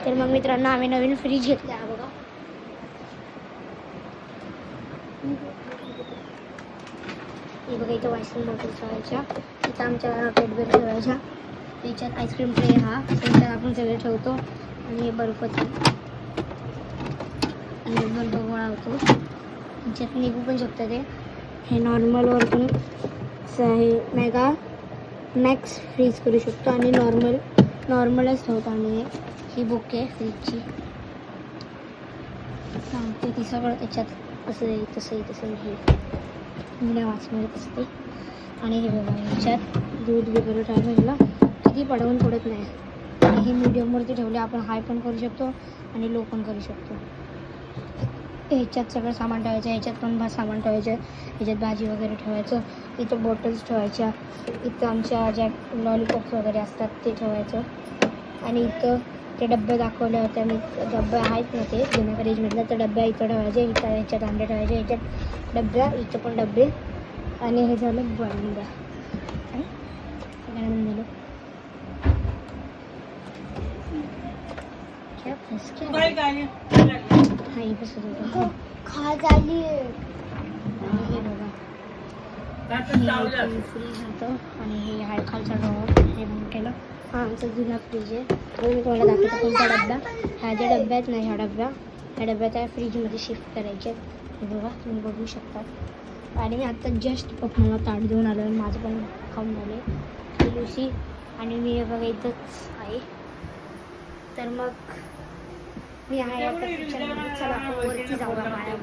तर मग मित्रांनो आम्ही नवीन फ्रीज घेतला आहे बघा. हे बघा इथं आईस्क्रीम बॉटल ठेवायच्या, इथं आमच्या कॅडबरी ठेवायच्या, त्याच्यात आईस्क्रीम ट्रे हा त्याच्यात आपण सगळे ठेवतो आणि हे बर्फच आणि बर्फ गोळा होतो त्याच्यात निघू पण शकतं ते. हे नॉर्मलवर पण हे मेगा मॅक्स फ्रीज करू शकतो आणि नॉर्मलच ठेवतो आम्ही. ही बुक आहे फ्रीजची, सांगते ती सगळं त्याच्यात असं आहे तसं हे मुलं वाचण्यात असते. आणि हे बघा ह्याच्यात दूध वगैरे टाकायला किती पडवून पडत नाही. आणि हे मीडियमवरती ठेवले आपण हाय पण करू शकतो आणि लो पण करू शकतो. ह्याच्यात सगळं सामान ठेवायचं, ह्याच्यात पण सामान ठेवायचं, ह्याच्यात भाजी वगैरे ठेवायचं, इथं बॉटल्स ठेवायच्या, इथं आमच्या ज्या लॉलीपॉप्स वगैरे असतात ते ठेवायचं. आणि इथं ते डब्बे दाखवले होते मी, डब्बे आहेत ना ते जुन्या फ्रीजमधल्या, तर डब्या इथं ठेवायचे, इथं ह्याच्यात अंडे ठेवायचे, ह्याच्यात डब्या, इथं पण डब्बे. आणि हे झालं बंद. सगळ्यांना बंद झालं. हाही बसत होतं खा झाली. हे बघा फ्रीज होतं आणि हे आहे खालचा ड्रॉवर, हे बंद केलं. हा आमचा जुना फ्रीज आहे. तर मी तुम्हाला दाखवतो कोणता डब्बा. ह्या ज्या डब्यात नाही, ह्या डब्या त्या फ्रीजमध्ये शिफ्ट करायचे. हे बघा तुम्ही बघू शकता. आणि मी आत्ता जस्ट पप्पाला ताट देऊन आलो आणि माझं पण खाऊन झाले लुसी आणि मी हे बघा इथंच आहे. तर मग मी आहे आता किचनमध्ये. चला आपण वरती जाऊया बाहेर.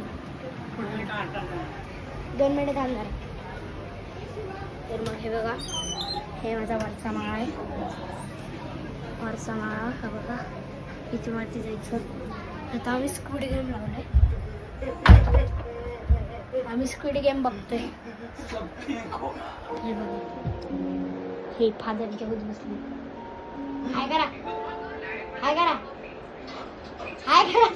2 मिनिटं थांबणार. तर मग हे बघा हे माझा वरचा माळा आहे. वरचा माळा हा बघा, इथून वरती जायचं. आता आम्ही स्क्विड गेम लावलाय, आम्ही स्क्विड गेम बघतोय. हे बघा हे फादर घेऊन बसले. हाय करा, हाय करा, हाय करा.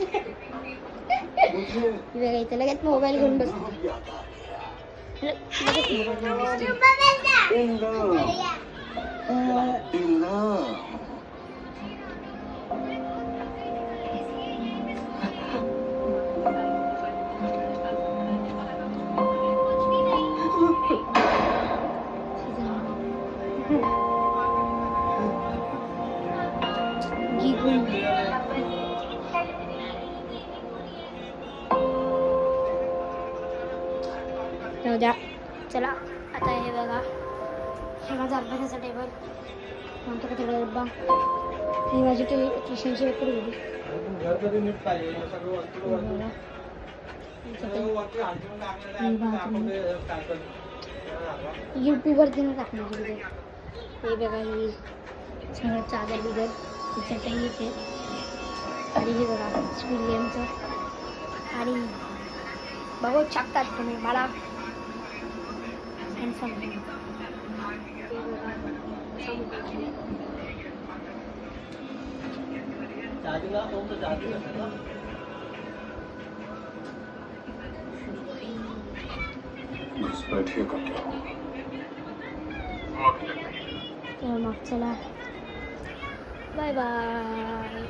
बघा इथं लगेच मोबाईल घेऊन बसतो. द्या. चला आता हे बघा हे माझा अभ्यासाचा टेबल, नंतर का थोडा डब्बा, ही माझी ट्युशनची पेपर होती. यूट्यूबवरती न टाकणार व्हिडिओ. हे बघा ही सगळं चादर बिदर चटई येते. आणि हे बघा स्पीड गेमचं. आणि बघू शकतात तुम्ही मला हँडसम. तर मग चला बाय बाय.